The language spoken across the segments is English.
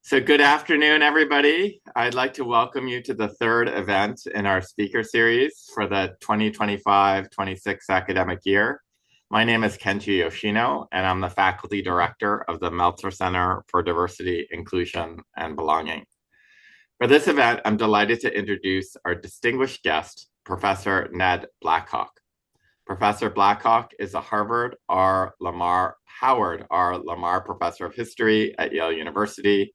So, good afternoon, everybody. I'd like to welcome you to the third event in our speaker series for the 2025-26 academic year. My name is Kenji Yoshino, and I'm the faculty director of the Meltzer Center for Diversity, Inclusion, and Belonging. For this event, I'm delighted to introduce our distinguished guest, Professor Ned Blackhawk. Professor Blackhawk is a Howard R. Lamar Professor of History at Yale University,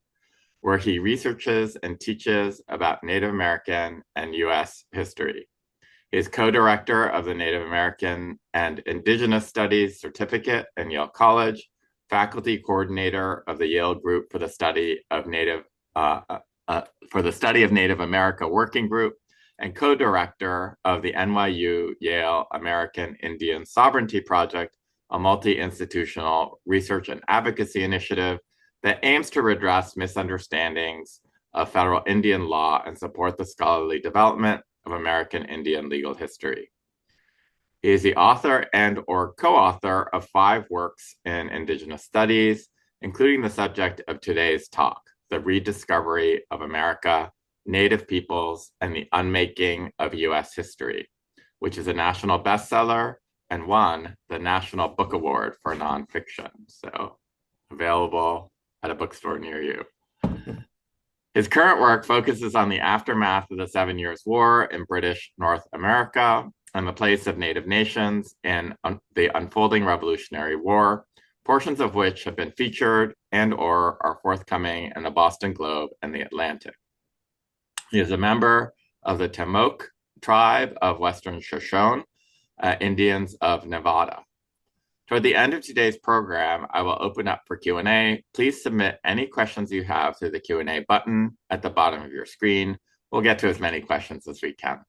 where he researches and teaches about Native American and US history. He is co-director of the Native American and Indigenous Studies Certificate in Yale College, faculty coordinator of the Yale Group for the Study of Native America Working Group, and co-director of the NYU Yale American Indian Sovereignty Project, a multi-institutional research and advocacy initiative that aims to redress misunderstandings of federal Indian law and support the scholarly development of American Indian legal history. He is the author and or co-author of 5 works in Indigenous studies, including the subject of today's talk, The Rediscovery of America, Native Peoples, and the Unmaking of US History, which is a national bestseller and won the National Book Award for nonfiction. So available at a bookstore near you. His current work focuses on the aftermath of the 7 Years' War in British North America and the place of Native nations in the unfolding Revolutionary War, portions of which have been featured and or are forthcoming in the Boston Globe and the Atlantic. He is a member of the Timok tribe of Western Shoshone, Indians of Nevada. Toward the end of today's program, I will open up for Q&A. Please submit any questions you have through the Q&A button at the bottom of your screen. We'll get to as many questions as we can.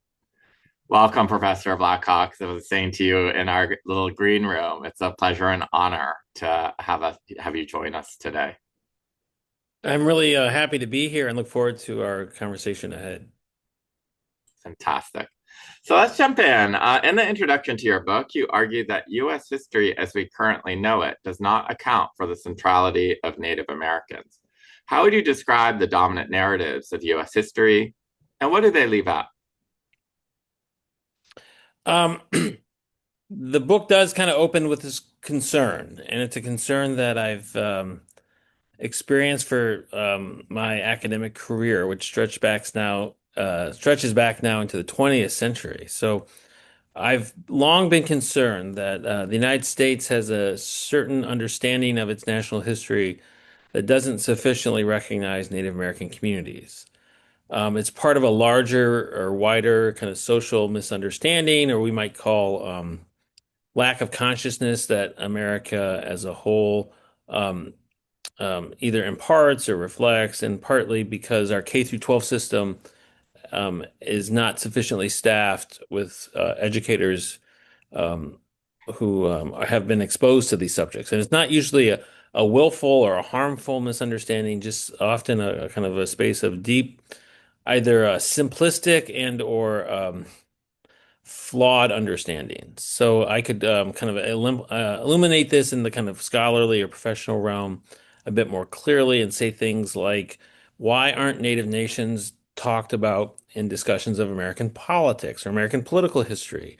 Welcome, Professor Blackhawk. As I was saying to you in our little green room, it's a pleasure and honor to have you join us today. I'm really happy to be here and look forward to our conversation ahead. Fantastic. So let's jump in. In the introduction to your book, you argue that US history as we currently know it does not account for the centrality of Native Americans. How would you describe the dominant narratives of US history, and what do they leave out? The book does kind of open with this concern, and it's a concern that I've experienced for my academic career, which stretches back now into the 20th century. So I've long been concerned that the United States has a certain understanding of its national history that doesn't sufficiently recognize Native American communities. It's part of a larger or wider kind of social misunderstanding, or we might call lack of consciousness that America as a whole either imparts or reflects, and partly because our K through 12 system is not sufficiently staffed with educators who have been exposed to these subjects. And it's not usually a willful or a harmful misunderstanding, just often a kind of a space of deep, either simplistic and or flawed understanding. So I could kind of illuminate this in the kind of scholarly or professional realm a bit more clearly and say things like, why aren't Native nations talked about in discussions of American politics or American political history?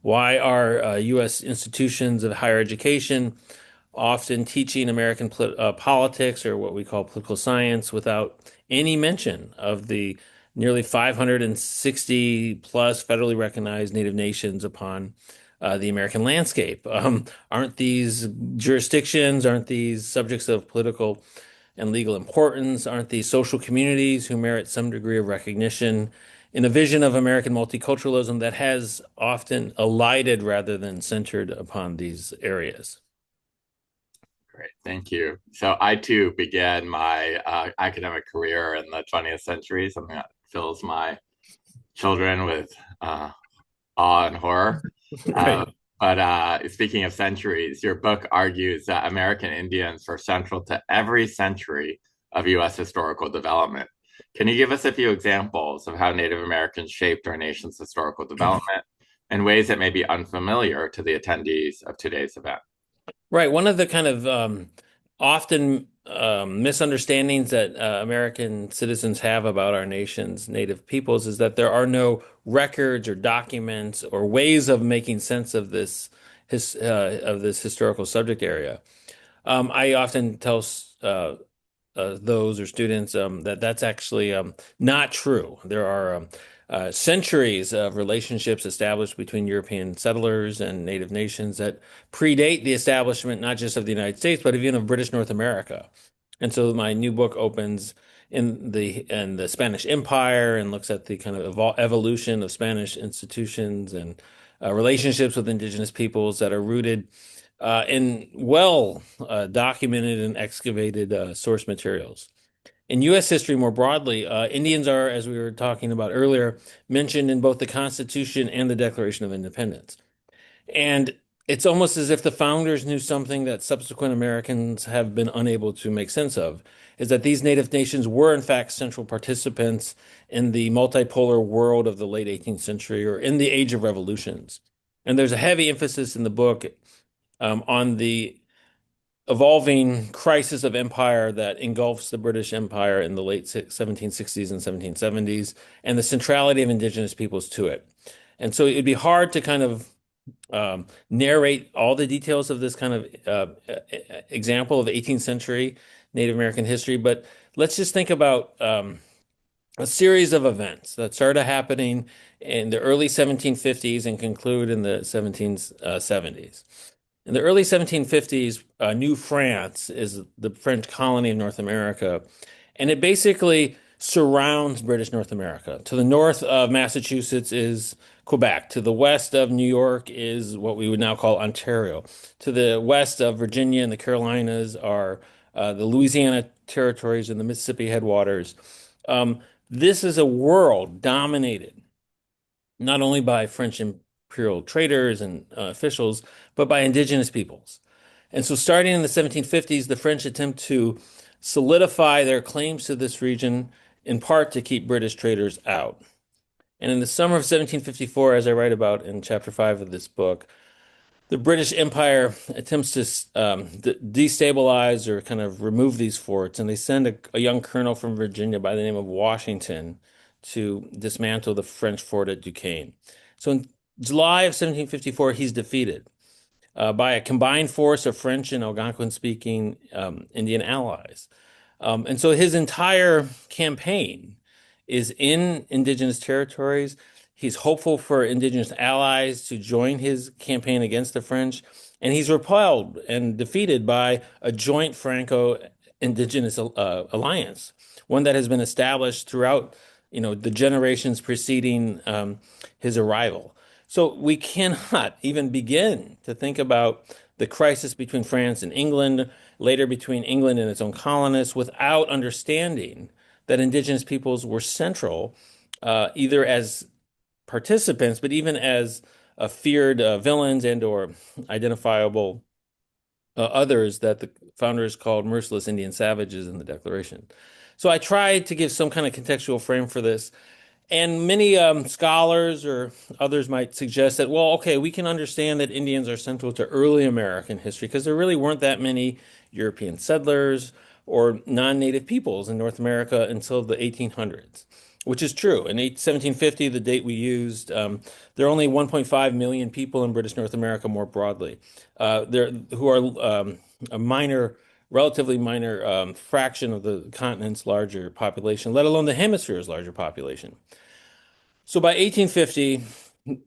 Why are U.S. institutions of higher education often teaching American politics or what we call political science without any mention of the nearly 560 plus federally recognized Native nations upon the American landscape? Aren't these jurisdictions, aren't these subjects of political and legal importance? Aren't these social communities who merit some degree of recognition in a vision of American multiculturalism that has often alighted rather than centered upon these areas? Great, thank you. So I too began my academic career in the 20th century, something that fills my children with awe and horror. Right. But speaking of centuries, your book argues that American Indians were central to every century of US historical development. Can you give us a few examples of how Native Americans shaped our nation's historical development in ways that may be unfamiliar to the attendees of today's event? Right. One of the kind of often misunderstandings that American citizens have about our nation's native peoples is that there are no records or documents or ways of making sense of this historical subject area. I often tell those or students that that's actually not true. There are centuries of relationships established between European settlers and native nations that predate the establishment not just of the United States, but even of British North America. And so my new book opens in the Spanish Empire and looks at the kind of evolution of Spanish institutions and relationships with indigenous peoples that are rooted in well documented and excavated source materials. In U.S. history more broadly, Indians are, as we were talking about earlier, mentioned in both the Constitution and the Declaration of Independence. And it's almost as if the founders knew something that subsequent Americans have been unable to make sense of, is that these native nations were, in fact, central participants in the multipolar world of the late 18th century or in the Age of Revolutions. And there's a heavy emphasis in the book on the evolving crisis of empire that engulfs the British Empire in the late 1760s and 1770s, and the centrality of indigenous peoples to it. And so it'd be hard to kind of narrate all the details of this kind of example of 18th century Native American history, but let's just think about a series of events that started happening in the early 1750s and conclude in the 1770s. In the early 1750s, New France is the French colony of North America, and it basically surrounds British North America. To the north of Massachusetts is Quebec. To the west of New York is what we would now call Ontario. To the west of Virginia and the Carolinas are the Louisiana territories and the Mississippi headwaters. This is a world dominated not only by French imperial traders and officials, but by indigenous peoples. And so, starting in the 1750s, the French attempt to solidify their claims to this region, in part to keep British traders out. And in the summer of 1754, as I write about in chapter 5 of this book, the British Empire attempts to destabilize or kind of remove these forts, and they send a young colonel from Virginia by the name of Washington to dismantle the French fort at Duquesne. So in July of 1754, he's defeated by a combined force of French and Algonquin-speaking Indian allies. And so his entire campaign is in indigenous territories. He's hopeful for indigenous allies to join his campaign against the French, and he's repelled and defeated by a joint Franco-indigenous alliance, one that has been established throughout, the generations preceding his arrival. So we cannot even begin to think about the crisis between France and England, later between England and its own colonists, without understanding that indigenous peoples were central, either as participants, but even as feared villains and or identifiable others that the founders called merciless Indian savages in the Declaration. So I tried to give some kind of contextual frame for this. And many scholars or others might suggest that, well, okay, we can understand that Indians are central to early American history because there really weren't that many European settlers or non-native peoples in North America until the 1800s, which is true. In 1750, the date we used, there are only 1.5 million people in British North America more broadly, who are a relatively minor fraction of the continent's larger population, let alone the hemisphere's larger population. So by 1850,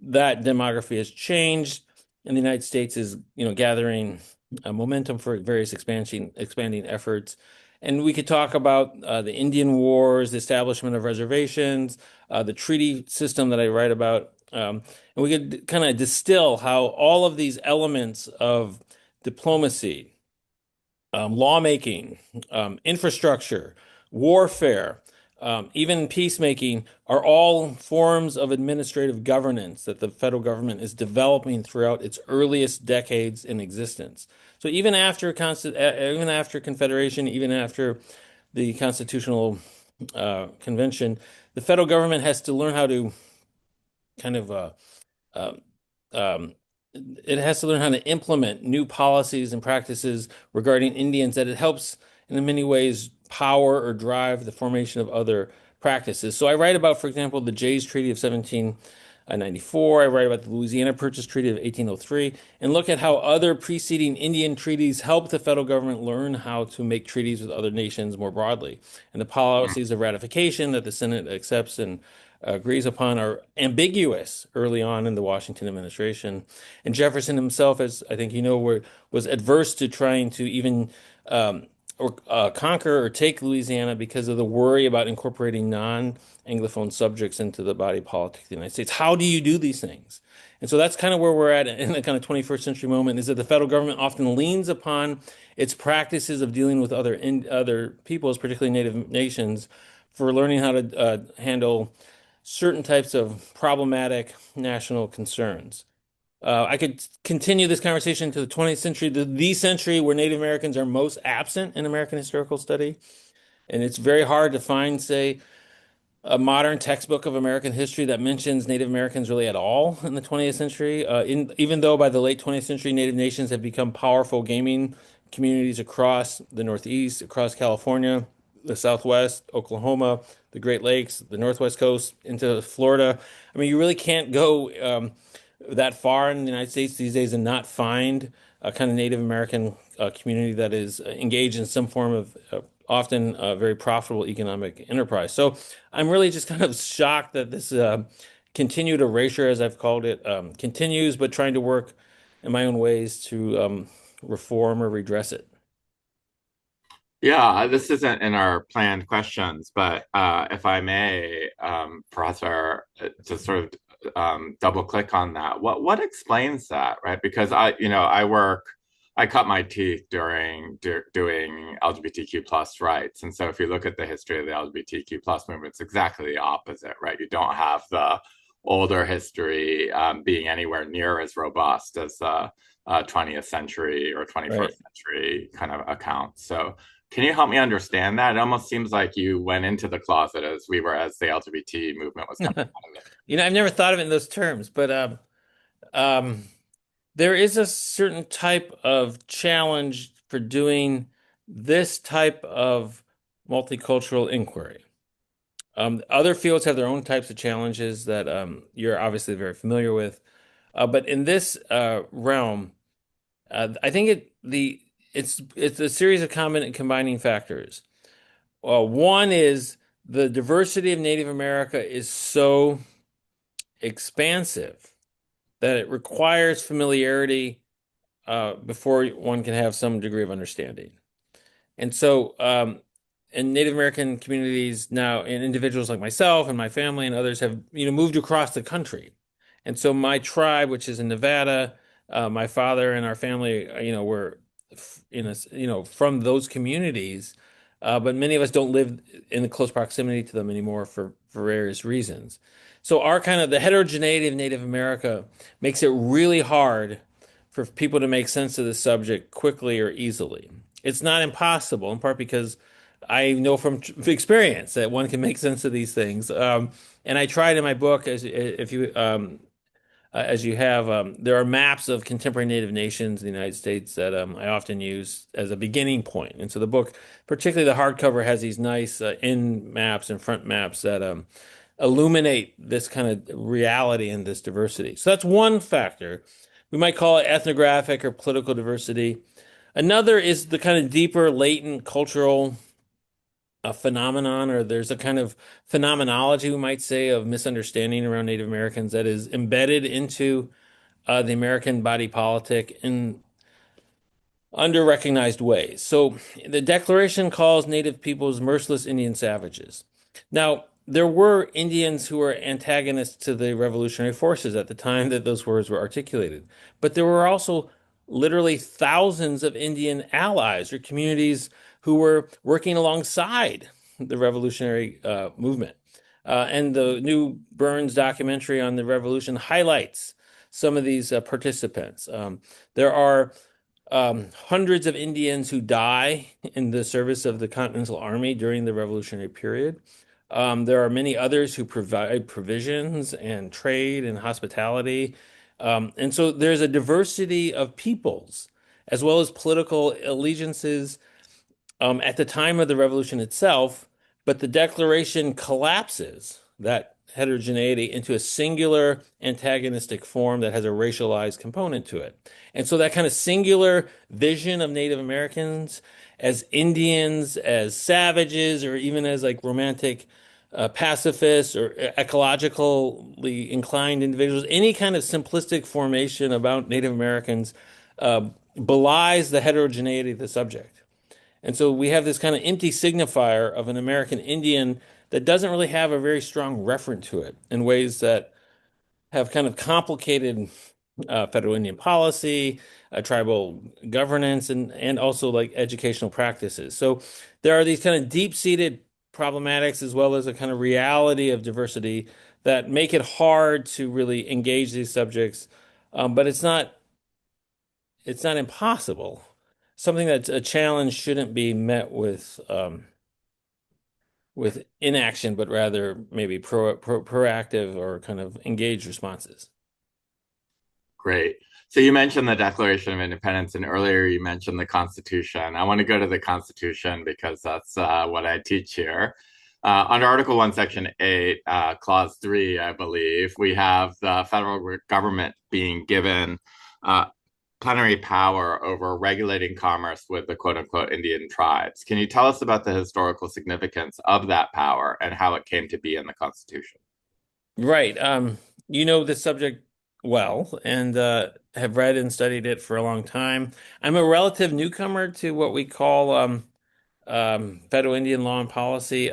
that demography has changed, and the United States is, gathering momentum for various expanding efforts. And we could talk about the Indian Wars, the establishment of reservations, the treaty system that I write about. And we could kind of distill how all of these elements of diplomacy, lawmaking, infrastructure, warfare, even peacemaking are all forms of administrative governance that the federal government is developing throughout its earliest decades in existence. So even after Confederation, even after the Constitutional Convention, the federal government has to learn how to kind of it has to learn how to implement new policies and practices regarding Indians that it helps in many ways power or drive the formation of other practices. So I write about, for example, the Jay's Treaty of 1794. I write about the Louisiana Purchase Treaty of 1803 and look at how other preceding Indian treaties help the federal government learn how to make treaties with other nations more broadly. And the policies of ratification that the Senate accepts and agrees upon are ambiguous early on in the Washington administration. And Jefferson himself, as I think you know, was adverse to trying to even conquer or take Louisiana because of the worry about incorporating non-Anglophone subjects into the body politic of the United States. How do you do these things? And so that's kind of where we're at in the kind of 21st century moment, is that the federal government often leans upon its practices of dealing with other peoples, particularly native nations, for learning how to handle certain types of problematic national concerns. I could continue this conversation to the 20th century, the century where Native Americans are most absent in American historical study. And it's very hard to find, say, a modern textbook of American history that mentions Native Americans really at all in the 20th century. Even though by the late 20th century, Native nations have become powerful gaming communities across the Northeast, across California, the Southwest, Oklahoma, the Great Lakes, the Northwest Coast, into Florida. I mean, you really can't go that far in the United States these days and not find a kind of Native American community that is engaged in some form of often very profitable economic enterprise. So I'm really just kind of shocked that this continued erasure, as I've called it, continues, but trying to work in my own ways to reform or redress it. Yeah, this isn't in our planned questions, but if I may, Professor, to sort of double click on that, what explains that, right? Because I cut my teeth during doing LGBTQ plus rights, and so if you look at the history of the LGBTQ plus movement, it's exactly the opposite, right? You don't have the older history being anywhere near as robust as the 20th century or Right. 21st century kind of accounts. So can you help me understand that? It almost seems like you went into the closet as the LGBT movement was coming out of it. I've never thought of it in those terms, but um, there is a certain type of challenge for doing this type of multicultural inquiry. Other fields have their own types of challenges that you're obviously very familiar with, but in this realm, I think it's a series of common and combining factors. One is the diversity of Native America is so expansive that it requires familiarity before one can have some degree of understanding. And so, in Native American communities now, and individuals like myself and my family and others have, moved across the country. And so my tribe, which is in Nevada, my father and our family, were, from those communities. But many of us don't live in close proximity to them anymore for various reasons. So our kind of the heterogeneity of Native America makes it really hard for people to make sense of the subject quickly or easily. It's not impossible, in part because I know from experience that one can make sense of these things. And I tried in my book, as you have, there are maps of contemporary native nations in the United States that I often use as a beginning point. And so the book, particularly the hardcover, has these nice end maps and front maps that illuminate this kind of reality and this diversity. So that's one factor. We might call it ethnographic or political diversity. Another is the kind of deeper, latent cultural phenomenon, or there's a kind of phenomenology, we might say, of misunderstanding around Native Americans that is embedded into the American body politic in under-recognized ways. So the Declaration calls Native peoples merciless Indian savages. Now, there were Indians who were antagonists to the revolutionary forces at the time that those words were articulated, but there were also literally thousands of Indian allies or communities who were working alongside the revolutionary movement. And the new Burns documentary on the revolution highlights some of these participants. There are hundreds of Indians who die in the service of the Continental Army during the Revolutionary period. There are many others who provide provisions and trade and hospitality And so there's a diversity of peoples as well as political allegiances at the time of the revolution itself, but the Declaration collapses that heterogeneity into a singular antagonistic form that has a racialized component to it. And so that kind of singular vision of Native Americans as Indians, as savages, or even as like romantic pacifists or ecologically inclined individuals, any kind of simplistic formation about Native Americans belies the heterogeneity of the subject. And so we have this kind of empty signifier of an American Indian that doesn't really have a very strong referent to it in ways that have kind of complicated federal Indian policy, tribal governance, and also like educational practices. So there are these kind of deep-seated problematics as well as a kind of reality of diversity that make it hard to really engage these subjects. But it's not impossible. Something that's a challenge shouldn't be met with inaction, but rather maybe proactive or kind of engaged responses. Great. So you mentioned the Declaration of Independence, and earlier you mentioned the Constitution. I want to go to the Constitution because that's what I teach here. Under Article 1, Section 8, Clause 3, I believe, we have the federal government being given uh, plenary power over regulating commerce with the quote unquote Indian tribes. Can you tell us about the historical significance of that power and how it came to be in the Constitution? Right. You know this subject well and have read and studied it for a long time. I'm a relative newcomer to what we call federal Indian law and policy,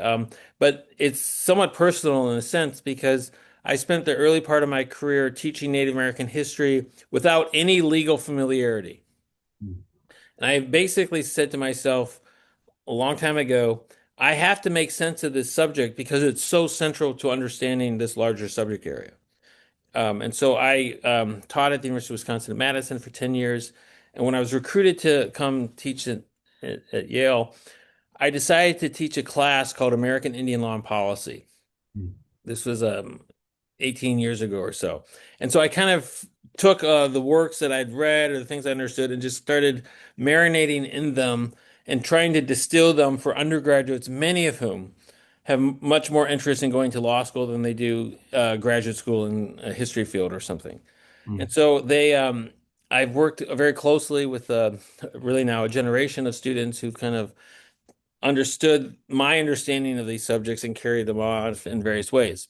but it's somewhat personal in a sense because I spent the early part of my career teaching Native American history without any legal familiarity. And I basically said to myself a long time ago, I have to make sense of this subject because it's so central to understanding this larger subject area. And so I taught at the University of Wisconsin in Madison for 10 years. And when I was recruited to come teach at Yale, I decided to teach a class called American Indian Law and Policy. This was 18 years ago or so. And so I kind of took the works that I'd read or the things I understood and just started marinating in them and trying to distill them for undergraduates, many of whom have much more interest in going to law school than they do graduate school in a history field or something. And so I've worked very closely with really now a generation of students who've kind of understood my understanding of these subjects and carried them on in various ways.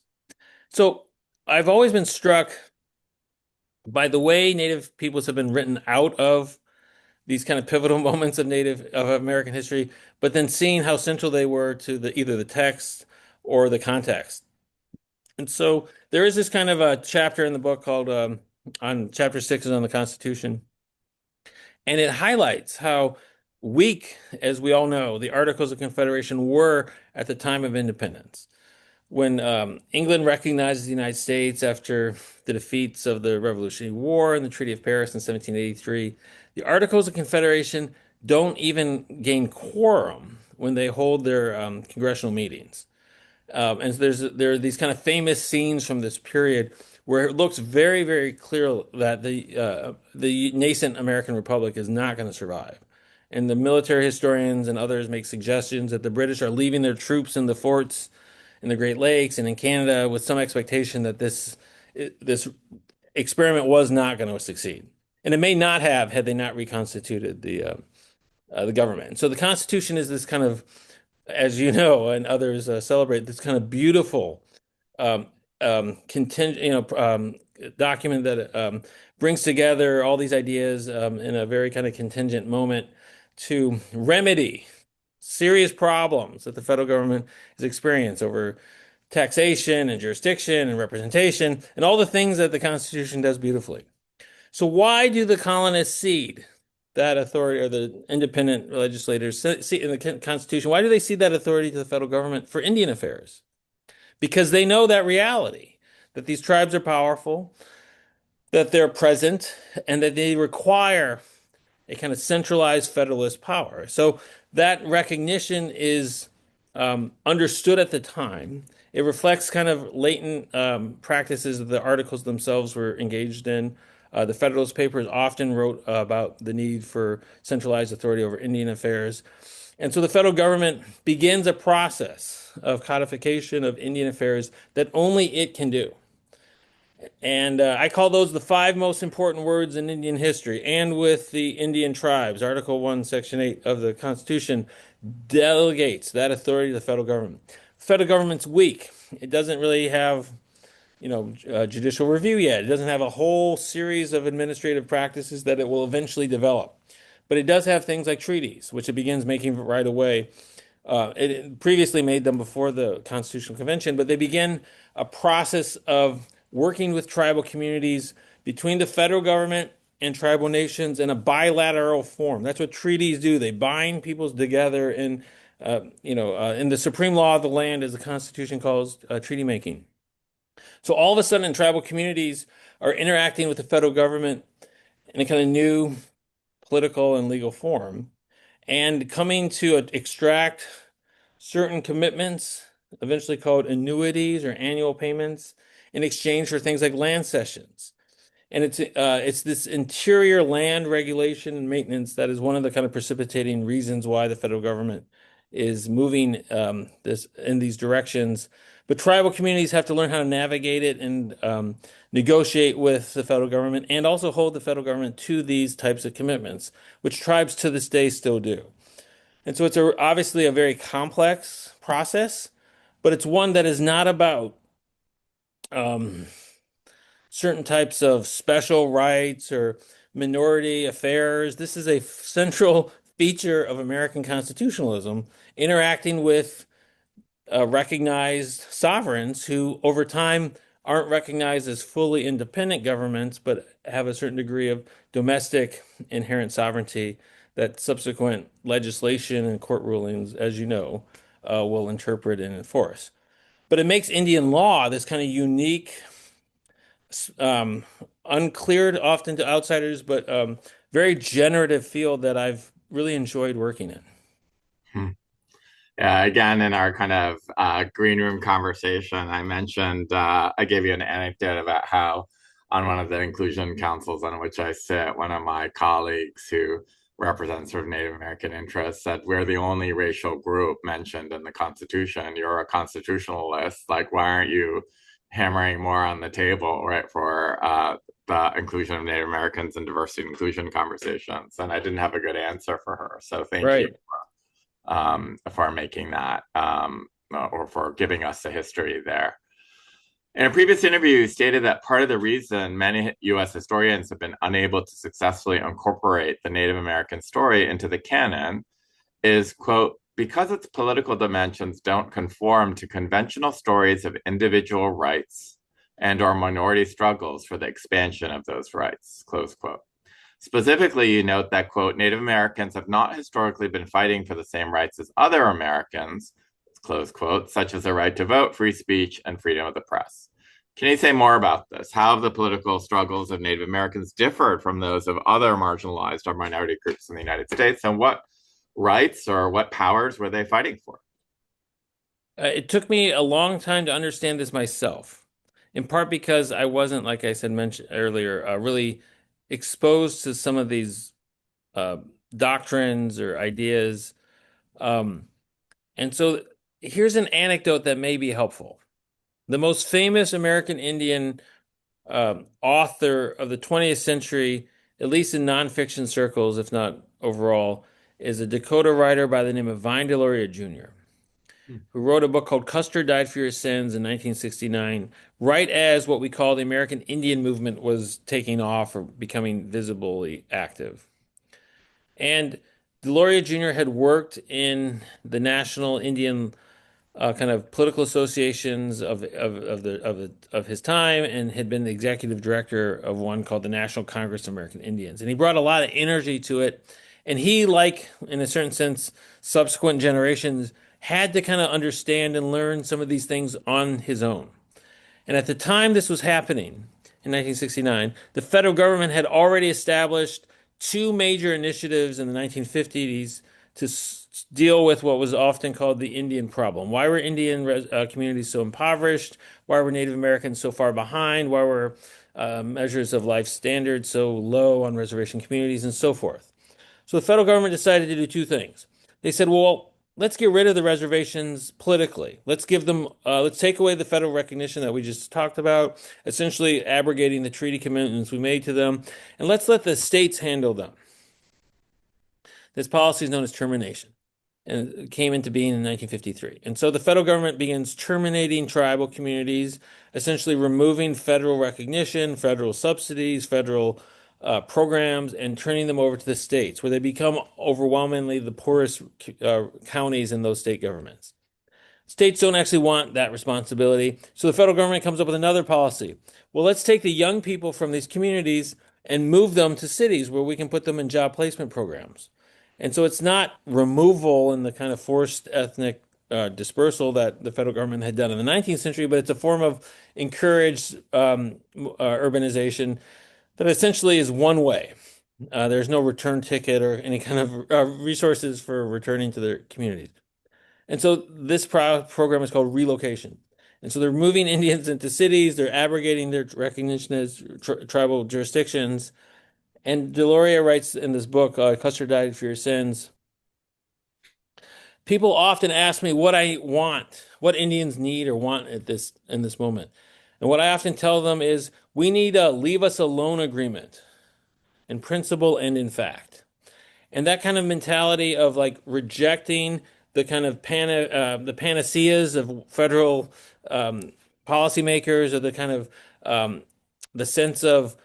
So I've always been struck by the way Native peoples have been written out of these kind of pivotal moments of American history, but then seeing how central they were to either the text or the context. And so there is this kind of a chapter in the book called on chapter 6 is on the Constitution, and it highlights how weak, as we all know, the Articles of Confederation were at the time of independence. When England recognizes the United States after the defeats of the Revolutionary War and the Treaty of Paris in 1783, the Articles of Confederation don't even gain quorum when they hold their congressional meetings. And there are these kind of famous scenes from this period where it looks very, very clear that the nascent American Republic is not going to survive. And the military historians and others make suggestions that the British are leaving their troops in the forts in the Great Lakes and in Canada with some expectation that this experiment was not going to succeed. And it may not have had they not reconstituted the government. And so the Constitution is this kind of, as you know, and others celebrate, this kind of beautiful contingent, document that brings together all these ideas in a very kind of contingent moment to remedy serious problems that the federal government has experienced over taxation and jurisdiction and representation and all the things that the Constitution does beautifully. So why do the colonists cede that authority, or the independent legislators see in the Constitution? Why do they cede that authority to the federal government for Indian affairs? Because they know that reality, that these tribes are powerful, that they're present, and that they require a kind of centralized federalist power. So that recognition is understood at the time. It reflects kind of latent practices that the articles themselves were engaged in. The Federalist Papers often wrote about the need for centralized authority over Indian affairs. And so the federal government begins a process of codification of Indian affairs that only it can do. And I call those the five most important words in Indian history. And with the Indian tribes, Article 1, Section 8 of the Constitution delegates that authority to the federal government. The federal government's weak. It doesn't really have, judicial review yet. It doesn't have a whole series of administrative practices that it will eventually develop. But it does have things like treaties, which it begins making right away. It previously made them before the Constitutional Convention, but they begin a process of working with tribal communities between the federal government and tribal nations in a bilateral form. That's what treaties do. They bind peoples together in the supreme law of the land, as the Constitution calls treaty making. So all of a sudden, tribal communities are interacting with the federal government in a kind of new political and legal form, and coming to extract certain commitments, eventually called annuities or annual payments, in exchange for things like land cessions. And it's this interior land regulation and maintenance that is one of the kind of precipitating reasons why the federal government is moving this in these directions. But tribal communities have to learn how to navigate it and negotiate with the federal government, and also hold the federal government to these types of commitments, which tribes to this day still do. And so it's obviously a very complex process, but it's one that is not about certain types of special rights or minority affairs. This is a central feature of American constitutionalism, interacting with recognized sovereigns who, over time, aren't recognized as fully independent governments, but have a certain degree of domestic inherent sovereignty that subsequent legislation and court rulings, as you know, will interpret and enforce. But it makes Indian law this kind of unique, uncleared often to outsiders, but very generative field that I've really enjoyed working in. Hmm. Yeah, again, in our kind of green room conversation, I mentioned, I gave you an anecdote about how on one of the inclusion councils on which I sit, one of my colleagues who represents sort of Native American interests said, we're the only racial group mentioned in the Constitution. You're a constitutionalist. Like, why aren't you hammering more on the table, right, for the inclusion of Native Americans and diversity and inclusion conversations? And I didn't have a good answer for her. So thank you for making that or for giving us the history there. In a previous interview, you stated that part of the reason many US historians have been unable to successfully incorporate the Native American story into the canon is, quote, because its political dimensions don't conform to conventional stories of individual rights and or minority struggles for the expansion of those rights, close quote. Specifically, you note that, quote, Native Americans have not historically been fighting for the same rights as other Americans, close quote, such as the right to vote, free speech, and freedom of the press. Can you say more about this? How have the political struggles of Native Americans differed from those of other marginalized or minority groups in the United States? And what rights or what powers were they fighting for? It took me a long time to understand this myself, in part because I wasn't, like I said, mentioned earlier, really exposed to some of these doctrines or ideas. And so here's an anecdote that may be helpful. The most famous American Indian author of the 20th century, at least in nonfiction circles, if not overall, is a Dakota writer by the name of Vine Deloria Jr., who wrote a book called Custer Died for Your Sins in 1969, right as what we call the American Indian movement was taking off or becoming visibly active. And Deloria Jr. had worked in the National Indian kind of political associations of his time, and had been the executive director of one called the National Congress of American Indians. And he brought a lot of energy to it. And he, like in a certain sense, subsequent generations, had to kind of understand and learn some of these things on his own. And at the time this was happening, in 1969, the federal government had already established two major initiatives in the 1950s to deal with what was often called the Indian problem. Why were Indian communities so impoverished? Why were Native Americans so far behind? Why were measures of life standards so low on reservation communities and so forth? So the federal government decided to do two things. They said, well, let's get rid of the reservations politically. Let's take away the federal recognition that we just talked about, essentially abrogating the treaty commitments we made to them, and let's let the states handle them. This policy is known as termination, and it came into being in 1953. And so the federal government begins terminating tribal communities, essentially removing federal recognition, federal subsidies, federal programs, and turning them over to the states, where they become overwhelmingly the poorest counties in those state governments. States don't actually want that responsibility, so the federal government comes up with another policy. Well, let's take the young people from these communities and move them to cities where we can put them in job placement programs. And so it's not removal and the kind of forced ethnic dispersal that the federal government had done in the 19th century, but it's a form of encouraged urbanization that essentially is one way. There's no return ticket or any kind of resources for returning to their communities. And so this program is called relocation. And so they're moving Indians into cities, they're abrogating their recognition as tribal jurisdictions. And Deloria writes in this book, Custer Died for Your Sins, people often ask me what I want, what Indians need or want in this moment. And what I often tell them is we need a leave us alone agreement in principle and in fact. And that kind of mentality of like rejecting the kind of the panaceas of federal policymakers, or the kind of the sense of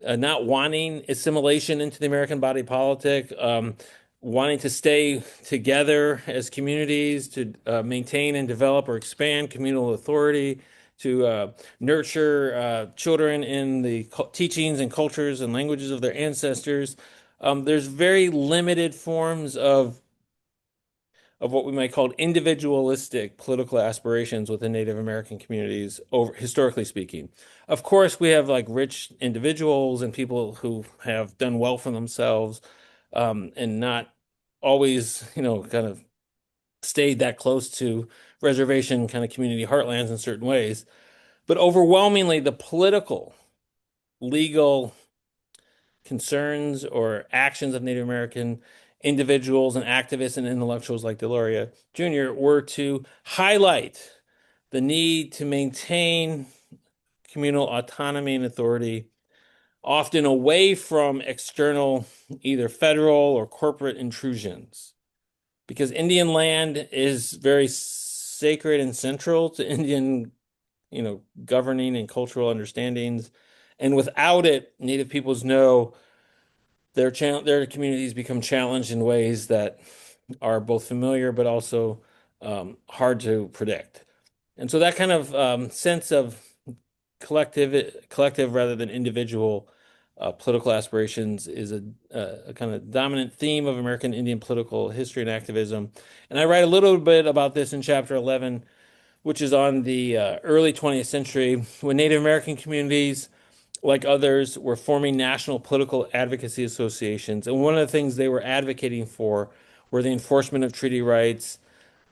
not wanting assimilation into the American body politic, wanting to stay together as communities to maintain and develop or expand communal authority, to nurture children in the teachings and cultures and languages of their ancestors. There's very limited forms of what we might call individualistic political aspirations within Native American communities, historically speaking. Of course, we have like rich individuals and people who have done well for themselves, and not always, kind of stayed that close to reservation kind of community heartlands in certain ways. But overwhelmingly, the political, legal concerns or actions of Native American individuals and activists and intellectuals like Deloria Jr. were to highlight the need to maintain communal autonomy and authority, often away from external, either federal or corporate intrusions. Because Indian land is very sacred and central to Indian, governing and cultural understandings. And without it, Native peoples know their communities become challenged in ways that are both familiar but also hard to predict. And so that kind of sense of collective rather than individual political aspirations is a kind of dominant theme of American Indian political history and activism. And I write a little bit about this in chapter 11, which is on the early 20th century, when Native American communities, like others, were forming national political advocacy associations. And one of the things they were advocating for were the enforcement of treaty rights,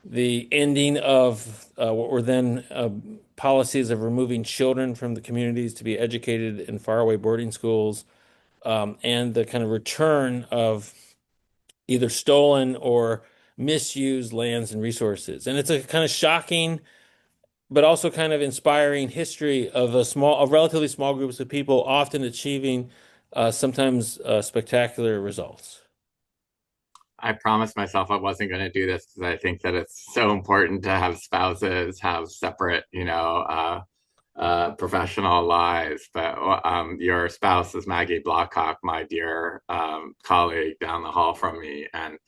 the ending of what were then policies of removing children from the communities to be educated in faraway boarding schools, and the kind of return of either stolen or misused lands and resources. And it's a kind of shocking but also kind of inspiring history of a relatively small groups of people often achieving sometimes spectacular results. I promised myself I wasn't going to do this because I think that it's so important to have spouses have separate, professional lives. But your spouse is Maggie Blockhawk, my dear colleague down the hall from me, and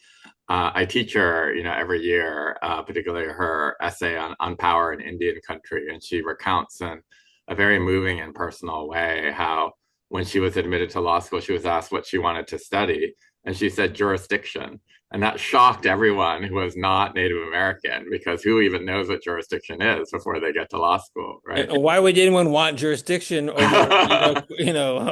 I teach her, every year, particularly her essay on power in Indian country, and she recounts in a very moving and personal way how when she was admitted to law school, she was asked what she wanted to study, and she said jurisdiction. And that shocked everyone who was not Native American because who even knows what jurisdiction is before they get to law school, right? And why would anyone want jurisdiction over,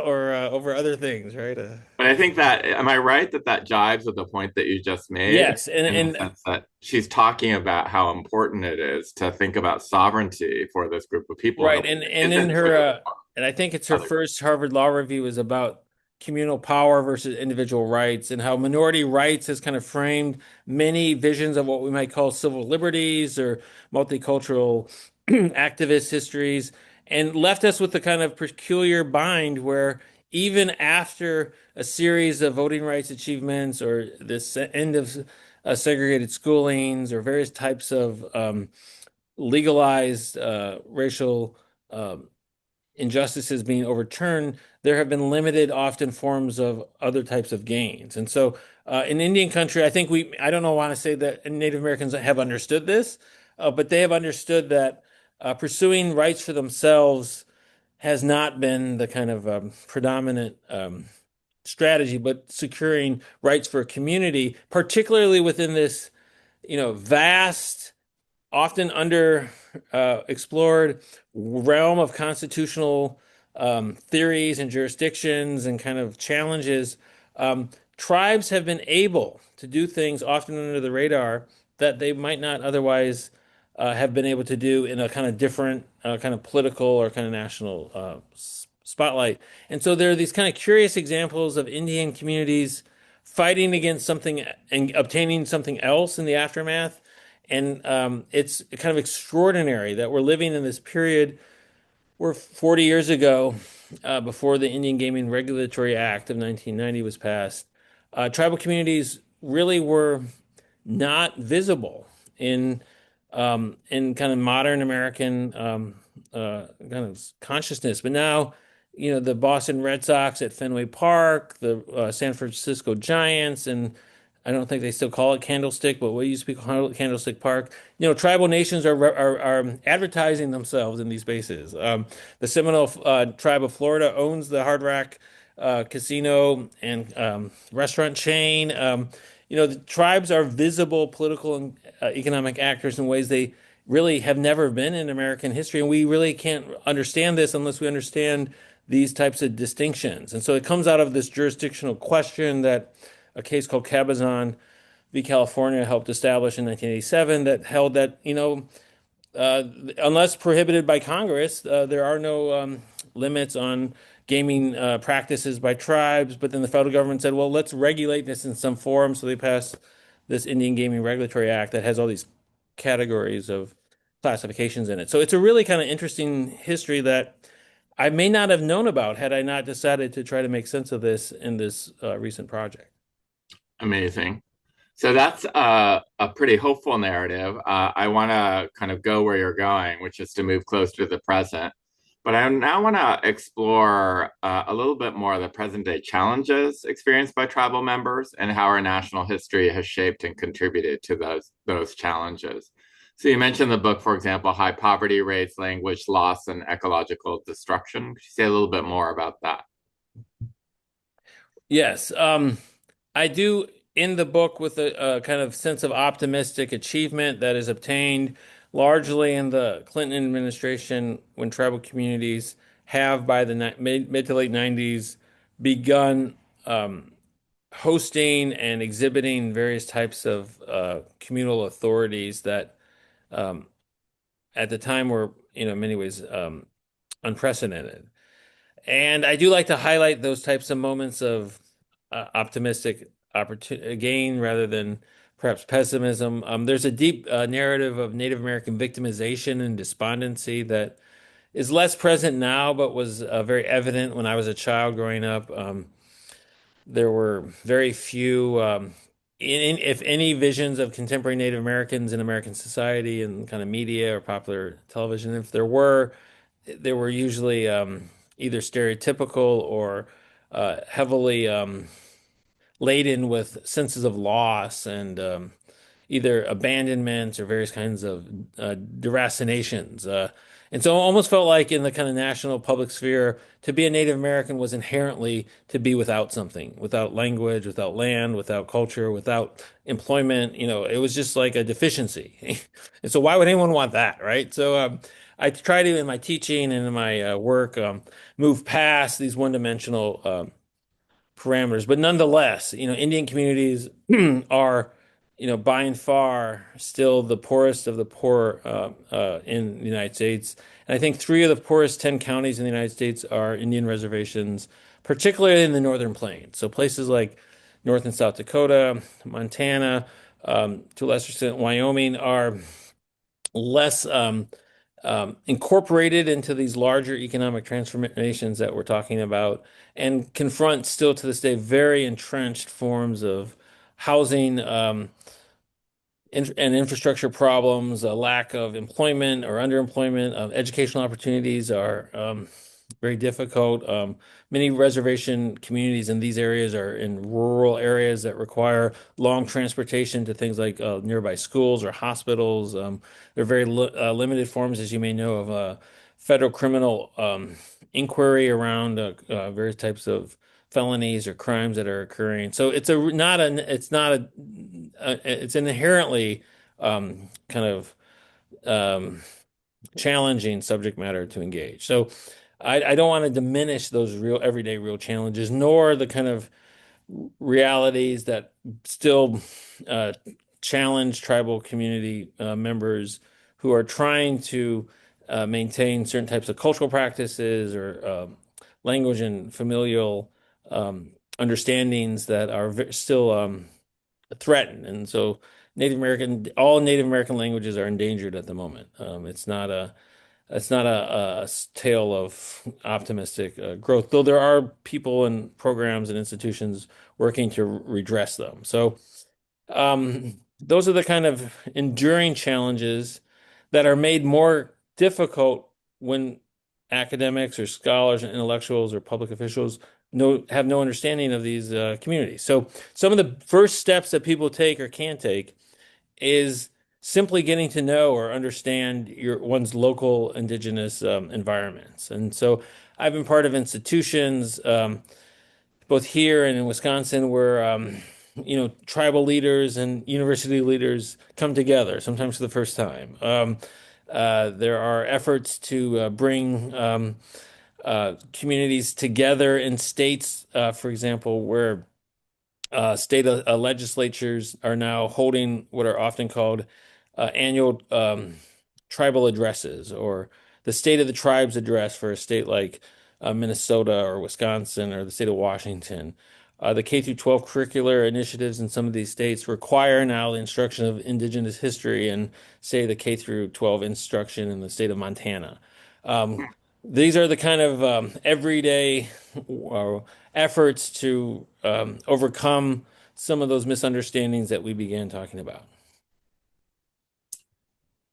or over other things, right? But I think that, am I right that that jives with the point that you just made Yes, and in the and sense that she's talking about how important it is to think about sovereignty for this group of people in a right, way and that in isn't true her, for and I think it's her other groups? first Harvard Law Review is about communal power versus individual rights, and how minority rights has kind of framed many visions of what we might call civil liberties or multicultural activist histories, and left us with the kind of peculiar bind where even after a series of voting rights achievements or this end of segregated schoolings or various types of legalized racial um, injustices being overturned, there have been limited, often forms of other types of gains. And so, in Indian country, I think I don't know, want to say that Native Americans have understood this, but they have understood that pursuing rights for themselves has not been the kind of predominant strategy, but securing rights for a community, particularly within this, vast, often under explored realm of constitutional theories and jurisdictions and kind of challenges. Tribes have been able to do things often under the radar that they might not otherwise have been able to do in a kind of different kind of political or kind of national spotlight. And so there are these kind of curious examples of Indian communities fighting against something and obtaining something else in the aftermath. And it's kind of extraordinary that we're living in this period where 40 years ago, before the Indian Gaming Regulatory Act of 1990 was passed, tribal communities really were not visible in in kind of modern American kind of consciousness. But now, the Boston Red Sox at Fenway Park, the San Francisco Giants, and I don't think they still call it Candlestick, but what used to be called Candlestick Park. Tribal nations are advertising themselves in these spaces. The Seminole tribe of Florida owns the Hard Rock casino and restaurant chain. The tribes are visible political and economic actors in ways they really have never been in American history, and we really can't understand this unless we understand these types of distinctions. And so it comes out of this jurisdictional question that a case called Cabazon v. California helped establish in 1987 that held that, uh, unless prohibited by Congress, there are no limits on gaming practices by tribes. But then the federal government said, well, let's regulate this in some form. So they passed this Indian Gaming Regulatory Act that has all these categories of classifications in it. So it's a really kind of interesting history that I may not have known about had I not decided to try to make sense of this in this recent project. Amazing. So that's a pretty hopeful narrative. I want to kind of go where you're going, which is to move closer to the present. But I now want to explore a little bit more of the present day challenges experienced by tribal members and how our national history has shaped and contributed to those challenges. So you mentioned the book, for example, High Poverty Rates, Language Loss, and Ecological Destruction. Could you say a little bit more about that? Yes, I do in the book with a kind of sense of optimistic achievement that is obtained largely in the Clinton administration when tribal communities have by the mid to late 90s begun hosting and exhibiting various types of communal authorities that um, at the time were, in many ways unprecedented. And I do like to highlight those types of moments of optimistic opportunity gain rather than perhaps pessimism. There's a deep narrative of Native American victimization and despondency that is less present now, but was very evident when I was a child growing up. There were very few, if any, visions of contemporary Native Americans in American society and kind of media or popular television. If there were, they were usually either stereotypical or heavily laden with senses of loss and either abandonments or various kinds of deracinations. And so it almost felt like in the kind of national public sphere, to be a Native American was inherently to be without something, without language, without land, without culture, without employment. It was just like a deficiency. And so why would anyone want that, right? So I try to, in my teaching and in my work, move past these one-dimensional parameters. But nonetheless, Indian communities are, by and far still the poorest of the poor in the United States. And I think three of the poorest 10 counties in the United States are Indian reservations, particularly in the Northern Plains. So places like North and South Dakota, Montana, to a lesser extent, Wyoming are less incorporated into these larger economic transformations that we're talking about, and confront still to this day very entrenched forms of housing and infrastructure problems, a lack of employment or underemployment, educational opportunities are very difficult. Many reservation communities in these areas are in rural areas that require long transportation to things like nearby schools or hospitals. There are very limited forms, as you may know, of federal criminal inquiry around various types of felonies or crimes that are occurring. So it's an inherently kind of um, challenging subject matter to engage. So I don't want to diminish those real everyday real challenges, nor the kind of realities that still uh, challenge tribal community members who are trying to maintain certain types of cultural practices or language and familial understandings that are still threatened. And so all Native American languages are endangered at the moment. It's not a tale of optimistic growth, though there are people and programs and institutions working to redress them. So, those are the kind of enduring challenges that are made more difficult when academics or scholars and intellectuals or public officials have no understanding of these communities. So, some of the first steps that people take or can take is simply getting to know or understand one's local indigenous environments. And so I've been part of institutions, both here and in Wisconsin, where tribal leaders and university leaders come together, sometimes for the first time. There are efforts to bring communities together in states, for example, where state legislatures are now holding what are often called annual tribal addresses, or the State of the Tribes address for a state like Minnesota or Wisconsin or the state of Washington. The K through 12 curricular initiatives in some of these states require now the instruction of indigenous history and, say, the K through 12 instruction in the state of Montana. Um, these are the kind of everyday efforts to overcome some of those misunderstandings that we began talking about.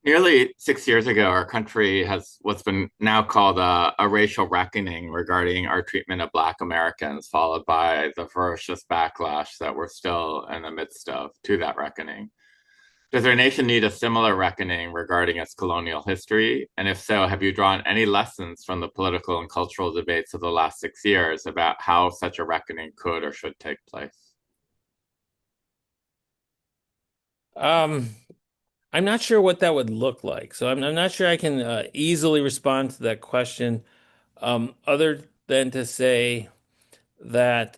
Nearly 6 years ago, our country has what's been now called a racial reckoning regarding our treatment of Black Americans, followed by the ferocious backlash that we're still in the midst of to that reckoning. Does our nation need a similar reckoning regarding its colonial history? And if so, have you drawn any lessons from the political and cultural debates of the last 6 years about how such a reckoning could or should take place? Um, I'm not sure what that would look like. So I'm not sure I can easily respond to that question, other than to say that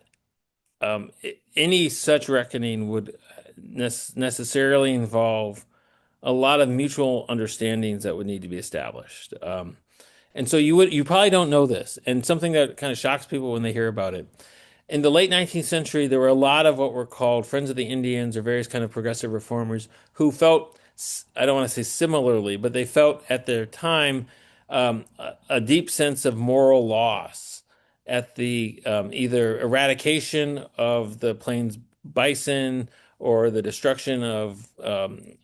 any such reckoning would necessarily involve a lot of mutual understandings that would need to be established. And so you probably don't know this, and something that kind of shocks people when they hear about it. In the late 19th century, there were a lot of what were called Friends of the Indians or various kind of progressive reformers who felt, I don't want to say similarly, but they felt at their time a deep sense of moral loss at the either eradication of the plains bison or the destruction of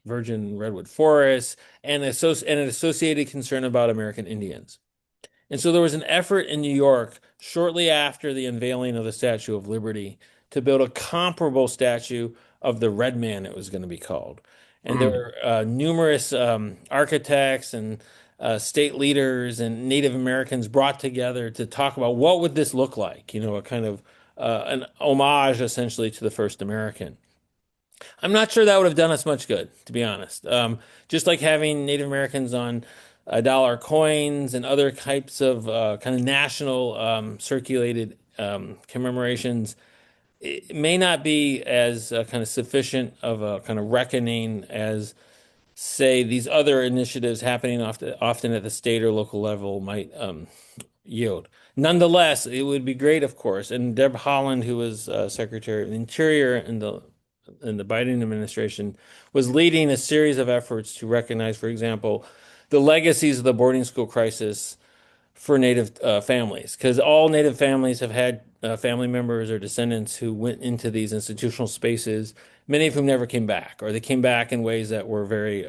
virgin redwood forests and an associated concern about American Indians. And so there was an effort in New York shortly after the unveiling of the Statue of Liberty to build a comparable statue of the Red Man, it was going to be called. And there Mm. were numerous architects and state leaders and Native Americans brought together to talk about what would this look like, a kind of an homage essentially to the first American. I'm not sure that would have done us much good, to be honest. Just like having Native Americans on dollar coins and other types of kind of national circulated commemorations, it may not be as kind of sufficient of a kind of reckoning as, say, these other initiatives happening often at the state or local level might yield. Nonetheless, it would be great, of course. And Deb Haaland, who was Secretary of the Interior in the Biden administration, was leading a series of efforts to recognize, for example, the legacies of the boarding school crisis for Native families, because all Native families have had family members or descendants who went into these institutional spaces, many of whom never came back, or they came back in ways that were very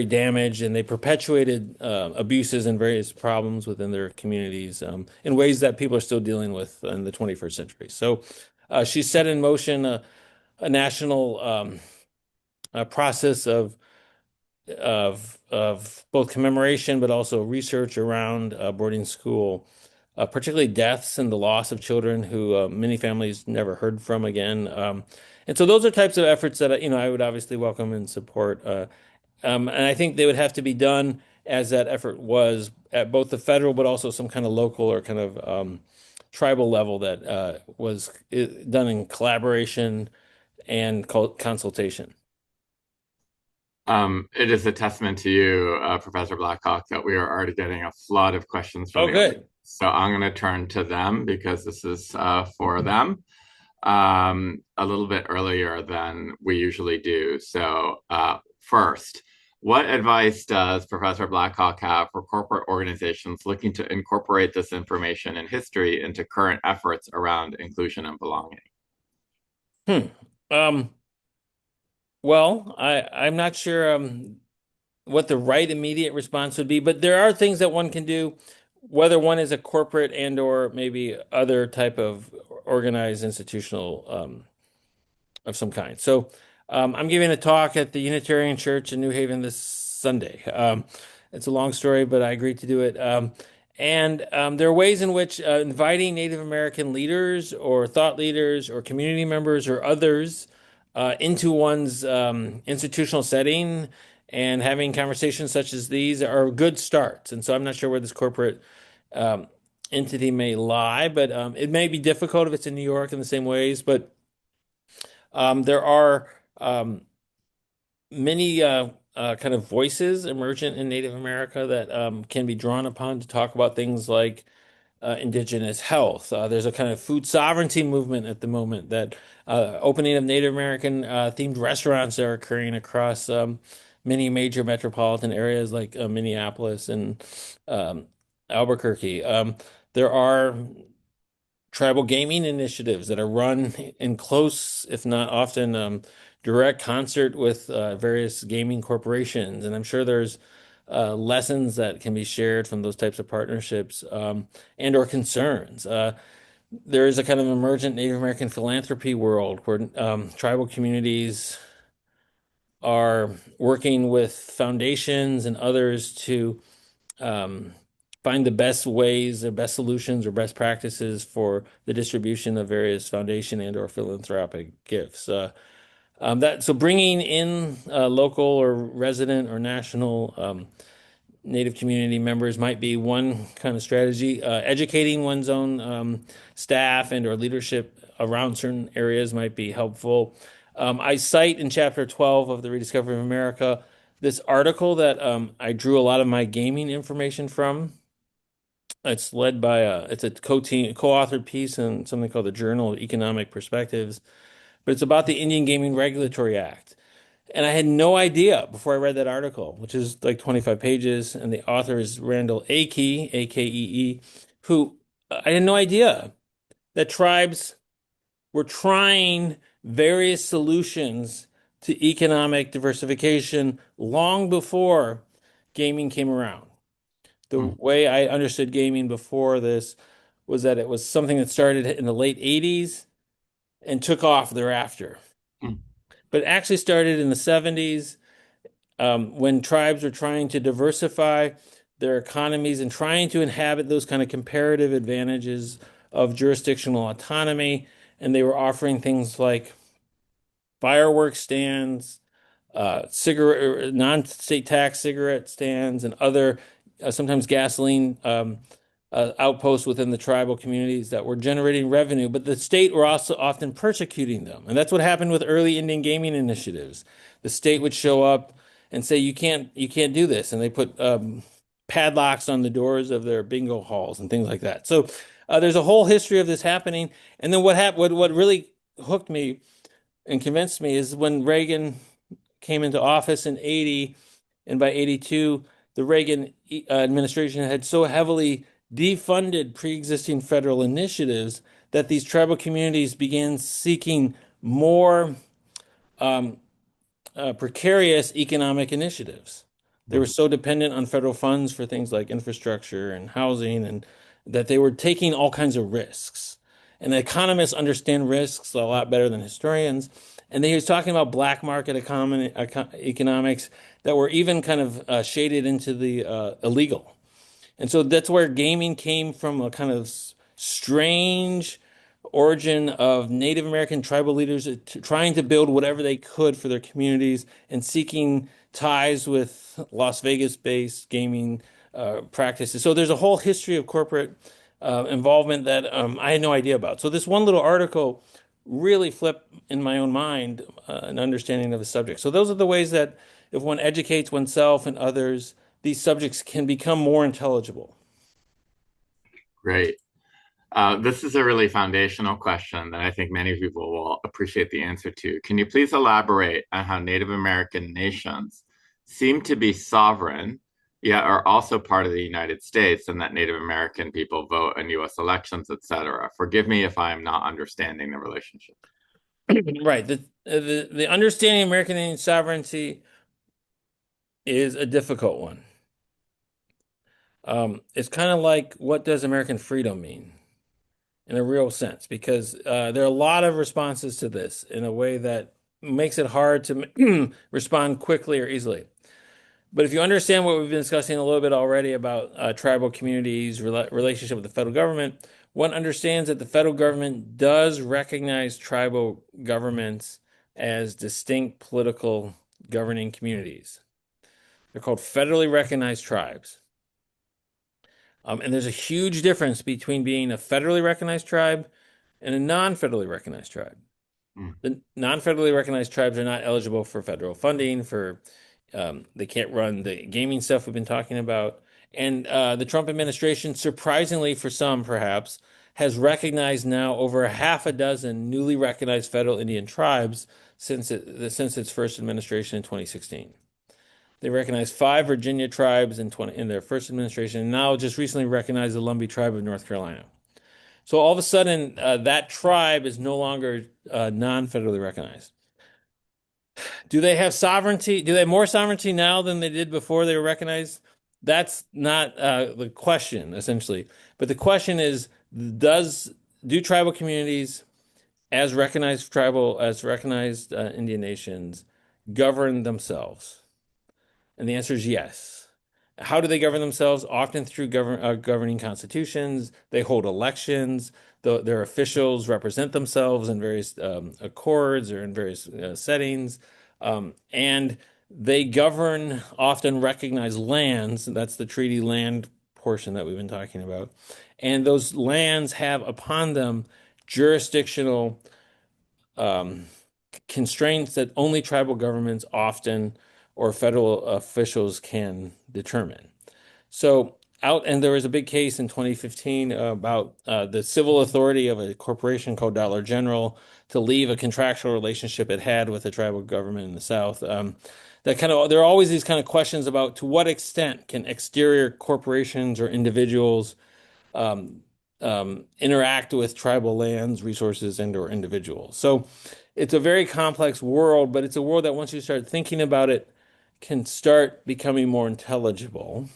damaged, and they perpetuated abuses and various problems within their communities in ways that people are still dealing with in the 21st century. So she set in motion a national process of both commemoration, but also research around boarding school, particularly deaths and the loss of children who many families never heard from again. And so those are types of efforts that I would obviously welcome and support. And I think they would have to be done as that effort was at both the federal, but also some kind of local or kind of tribal level that was done in collaboration and consultation. It is a testament to you, Professor Blackhawk, that we are already getting a flood of questions from Oh, the audience. good. So I'm going to turn to them because this is for them a little bit earlier than we usually do. So first, what advice does Professor Blackhawk have for corporate organizations looking to incorporate this information and history into current efforts around inclusion and belonging? Hmm. Um, well, I'm not sure what the right immediate response would be, but there are things that one can do, whether one is a corporate and or maybe other type of organized institutional of some kind. So I'm giving a talk at the Unitarian Church in New Haven this Sunday. It's a long story, but I agreed to do it. And there are ways in which inviting Native American leaders or thought leaders or community members or others into one's institutional setting and having conversations such as these are good starts. And so I'm not sure where this corporate um, entity may lie, but it may be difficult if it's in New York in the same ways. But there are many kind of voices emergent in Native America that can be drawn upon to talk about things like indigenous health. There's a kind of food sovereignty movement at the moment that opening of Native American themed restaurants are occurring across many major metropolitan areas like Minneapolis and um, Albuquerque. There are tribal gaming initiatives that are run in close, if not often, direct concert with various gaming corporations. And I'm sure there's lessons that can be shared from those types of partnerships and or concerns. There is a kind of emergent Native American philanthropy world where tribal communities are working with foundations and others to um, find the best ways or best solutions or best practices for the distribution of various foundation and or philanthropic gifts. So bringing in local or resident or national Native community members might be one kind of strategy. Educating one's own staff and or leadership around certain areas might be helpful. I cite in chapter 12 of the Rediscovery of America this article that I drew a lot of my gaming information from. It's led by it's a co-authored piece in something called the Journal of Economic Perspectives, but it's about the Indian Gaming Regulatory Act. And I had no idea before I read that article, which is like 25 pages, and the author is Randall Akee, A-K-E-E, who I had no idea that tribes were trying various solutions to economic diversification long before gaming came around. The Hmm. way I understood gaming before this was that it was something that started in the late 80s and took off thereafter. Hmm. But it actually started in the 70s when tribes are trying to diversify their economies and trying to inhabit those kind of comparative advantages of jurisdictional autonomy. And they were offering things like fireworks stands, cigarette, non-state tax cigarette stands, and other sometimes gasoline outposts within the tribal communities that were generating revenue. But the state were also often persecuting them, and that's what happened with early Indian gaming initiatives. The state would show up and say, you can't do this," and they put padlocks on the doors of their bingo halls and things like that. So there's a whole history of this happening. And then what really hooked me and convinced me is when Reagan came into office in 80, and by 82, the Reagan administration had so heavily defunded pre-existing federal initiatives that these tribal communities began seeking more um, precarious economic initiatives. They were so dependent on federal funds for things like infrastructure and housing, and that they were taking all kinds of risks. And economists understand risks a lot better than historians. And he was talking about black market economics that were even kind of shaded into the illegal. And so that's where gaming came from, a kind of strange origin of Native American tribal leaders trying to build whatever they could for their communities and seeking ties with Las Vegas-based gaming practices. So there's a whole history of corporate involvement that I had no idea about. So this one little article really flipped in my own mind an understanding of the subject. So those are the ways that if one educates oneself and others, these subjects can become more intelligible. Great. This is a really foundational question that I think many people will appreciate the answer to. Can you please elaborate on how Native American nations seem to be sovereign, yet are also part of the United States, and that Native American people vote in US elections, etc.? Forgive me if I'm not understanding the relationship. Right. The understanding of American Indian sovereignty is a difficult one. It's kind of like, what does American freedom mean in a real sense? Because there are a lot of responses to this in a way that makes it hard to respond quickly or easily. But if you understand what we've been discussing a little bit already about tribal communities' relationship with the federal government, one understands that the federal government does recognize tribal governments as distinct political governing communities. They're called federally recognized tribes. And there's a huge difference between being a federally recognized tribe and a non-federally recognized tribe. Mm. The non-federally recognized tribes are not eligible for federal funding, they can't run the gaming stuff we've been talking about. And the Trump administration, surprisingly for some perhaps, has recognized now over half a dozen newly recognized federal Indian tribes since its first administration in 2016. They recognized 5 Virginia tribes in their first administration, and now just recently recognized the Lumbee tribe of North Carolina. So all of a sudden, that tribe is no longer non-federally recognized. Do they have sovereignty? Do they have more sovereignty now than they did before they were recognized? That's not the question, essentially. But the question is, do tribal communities, as recognized Indian nations, govern themselves? And the answer is yes. How do they govern themselves? Often through governing constitutions. They hold elections. Their officials represent themselves in various accords or in various settings. And they govern often recognized lands. That's the treaty land portion that we've been talking about. And those lands have upon them jurisdictional constraints that only tribal governments often or federal officials can determine. So and there was a big case in 2015 about the civil authority of a corporation called Dollar General to leave a contractual relationship it had with the tribal government in the South. There are always these kind of questions about to what extent can exterior corporations or individuals interact with tribal lands, resources, and/or individuals. So it's a very complex world, but it's a world that once you start thinking about it, can start becoming more intelligible.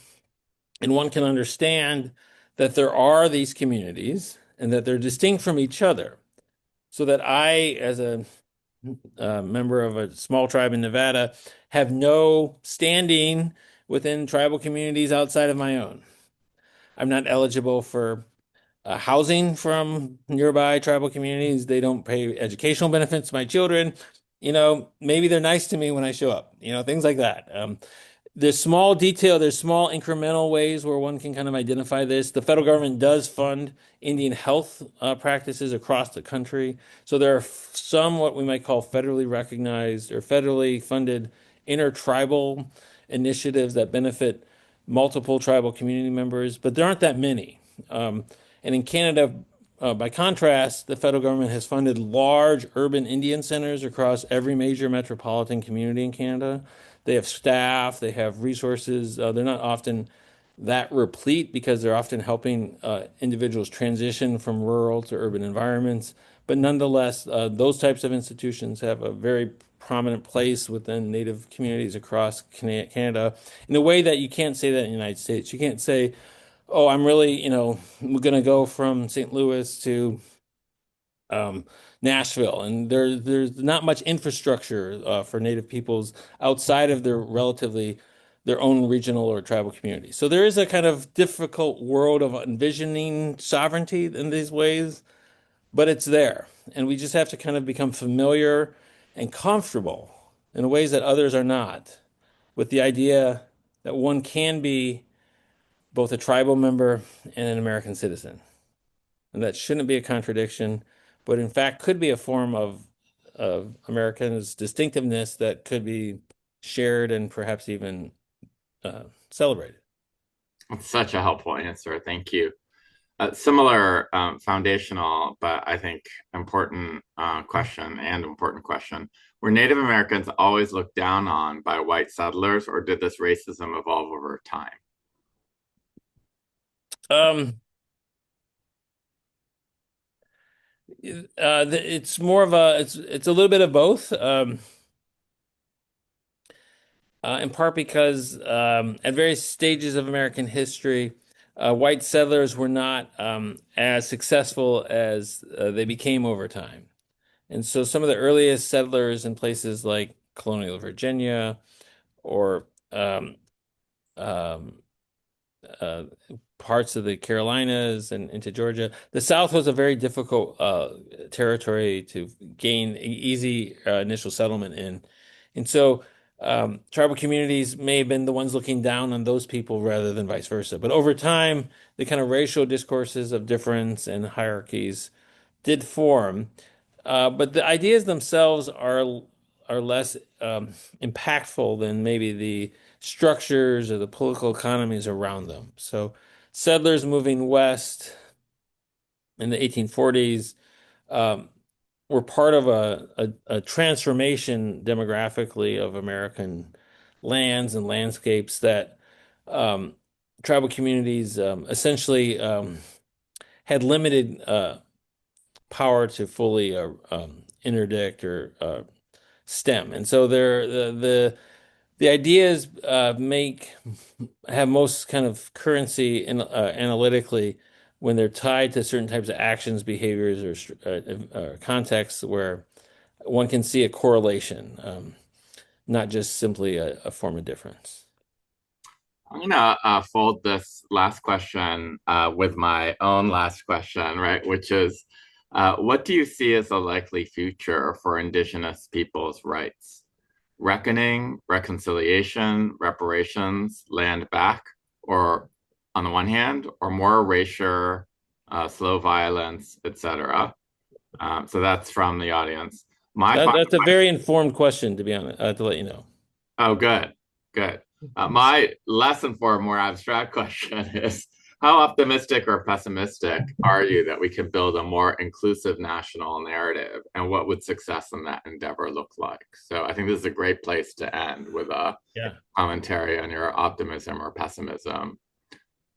And one can understand that there are these communities and that they're distinct from each other. So that I, as a member of a small tribe in Nevada, have no standing within tribal communities outside of my own. I'm not eligible for housing from nearby tribal communities. They don't pay educational benefits to my children. Maybe they're nice to me when I show up, things like that. There's small incremental ways where one can kind of identify this. The federal government does fund Indian health practices across the country. So there are some what we might call federally recognized or federally funded intertribal initiatives that benefit multiple tribal community members, but there aren't that many. And in Canada, by contrast, the federal government has funded large urban Indian centers across every major metropolitan community in Canada. They have staff, they have resources. They're not often that replete because they're often helping individuals transition from rural to urban environments. But nonetheless, those types of institutions have a very prominent place within Native communities across Canada in a way that you can't say that in the United States. You can't say, oh, I'm really, we're going to go from St. Louis to um, Nashville, and there's not much infrastructure for Native peoples outside of their own regional or tribal community. So there is a kind of difficult world of envisioning sovereignty in these ways, but it's there, and we just have to kind of become familiar and comfortable in ways that others are not with the idea that one can be both a tribal member and an American citizen. And that shouldn't be a contradiction, but in fact could be a form of Americans' distinctiveness that could be shared and perhaps even celebrated. It's such a helpful answer. Thank you. Similar foundational, but I think important important question. Were Native Americans always looked down on by white settlers, or did this racism evolve over time? Um, it's more of it's a little bit of both. In part because at various stages of American history, white settlers were not as successful as they became over time. And so some of the earliest settlers in places like colonial Virginia or um, uh, parts of the Carolinas and into Georgia, the South was a very difficult territory to gain easy initial settlement in. And so tribal communities may have been the ones looking down on those people rather than vice versa. But over time, the kind of racial discourses of difference and hierarchies did form. But the ideas themselves are less impactful than maybe the structures or the political economies around them. So settlers moving west in the 1840s um, were part of a transformation demographically of American lands and landscapes that um, tribal communities essentially had limited power to fully interdict or stem. And so the ideas make have most kind of currency in analytically when they're tied to certain types of actions, behaviors, or contexts where one can see a correlation, not just simply a form of difference. I'm gonna fold this last question with my own last question, right? Which is, what do you see as a likely future for Indigenous peoples' rights? Reckoning, reconciliation, reparations, land back, or on the one hand, or more erasure, slow violence, etc. So that's from the audience. My final That's a very informed question, to be honest, to let you know. Oh, good, good. My less informed, more abstract question is, how optimistic or pessimistic are you that we can build a more inclusive national narrative, and what would success in that endeavor look like? So I think this is a great place to end with a Yeah. commentary on your optimism or pessimism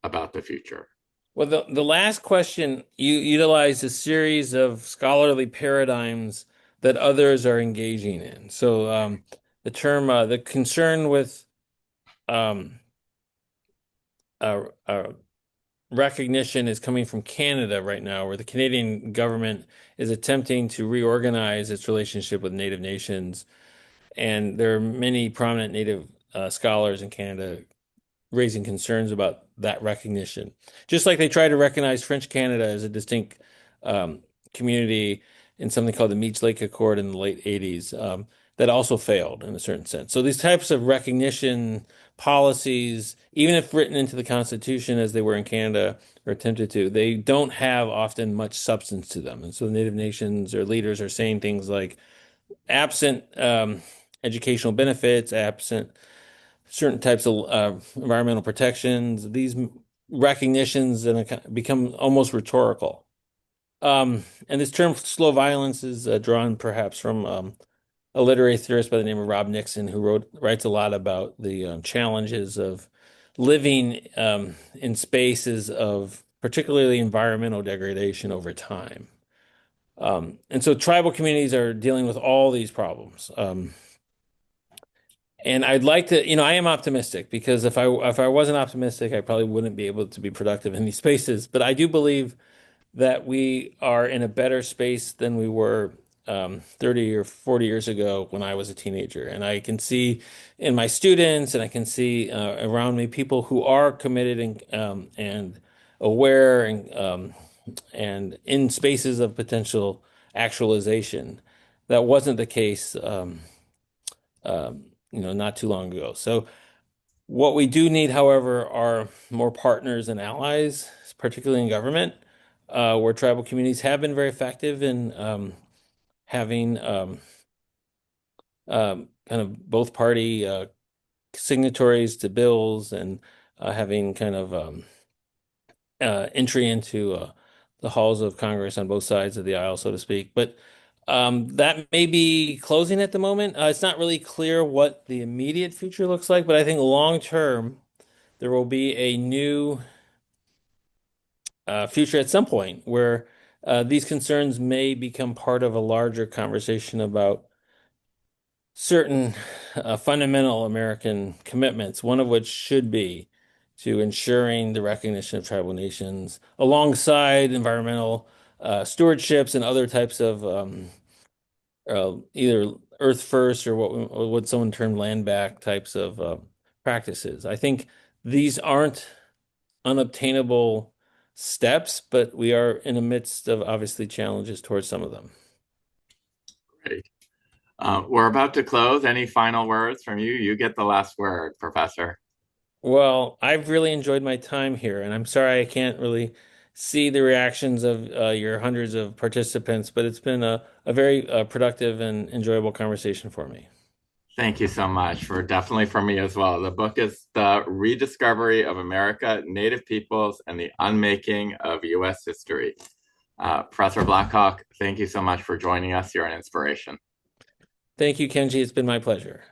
about the future. Well, the last question, you utilize a series of scholarly paradigms that others are engaging in. So the concern with um, uh, uh, recognition is coming from Canada right now, where the Canadian government is attempting to reorganize its relationship with Native nations. And there are many prominent Native scholars in Canada raising concerns about that recognition. Just like they tried to recognize French Canada as a distinct um, community in something called the Meech Lake Accord in the late 80s, that also failed in a certain sense. So these types of recognition policies, even if written into the Constitution as they were in Canada or attempted to, they don't have often much substance to them. And so the Native nations or leaders are saying things like, absent educational benefits, absent certain types of environmental protections, these recognitions become almost rhetorical. And this term slow violence is drawn perhaps from a literary theorist by the name of Rob Nixon, who writes a lot about the challenges of living in spaces of particularly environmental degradation over time. And so tribal communities are dealing with all these problems. And I'd like to, I am optimistic because if I wasn't optimistic, I probably wouldn't be able to be productive in these spaces. But I do believe that we are in a better space than we were 30 or 40 years ago when I was a teenager. And I can see in my students and I can see around me people who are committed and aware and in spaces of potential actualization. That wasn't the case, not too long ago. So what we do need, however, are more partners and allies, particularly in government, where tribal communities have been very effective in having kind of both party signatories to bills and having kind of entry into the halls of Congress on both sides of the aisle, so to speak. But that may be closing at the moment. It's not really clear what the immediate future looks like, but I think long term, there will be a new future at some point where these concerns may become part of a larger conversation about certain fundamental American commitments, one of which should be to ensuring the recognition of tribal nations alongside environmental stewardships and other types of either Earth first or what someone termed land back types of practices. I think these aren't unobtainable steps, but we are in the midst of obviously challenges towards some of them. Great. We're about to close. Any final words from you? You get the last word, Professor. Well, I've really enjoyed my time here, and I'm sorry I can't really see the reactions of your hundreds of participants, but it's been a very productive and enjoyable conversation for me. Thank you so much definitely for me as well. The book is The Rediscovery of America, Native Peoples, and the Unmaking of U.S. History. Professor Blackhawk, thank you so much for joining us. You're an inspiration. Thank you, Kenji. It's been my pleasure.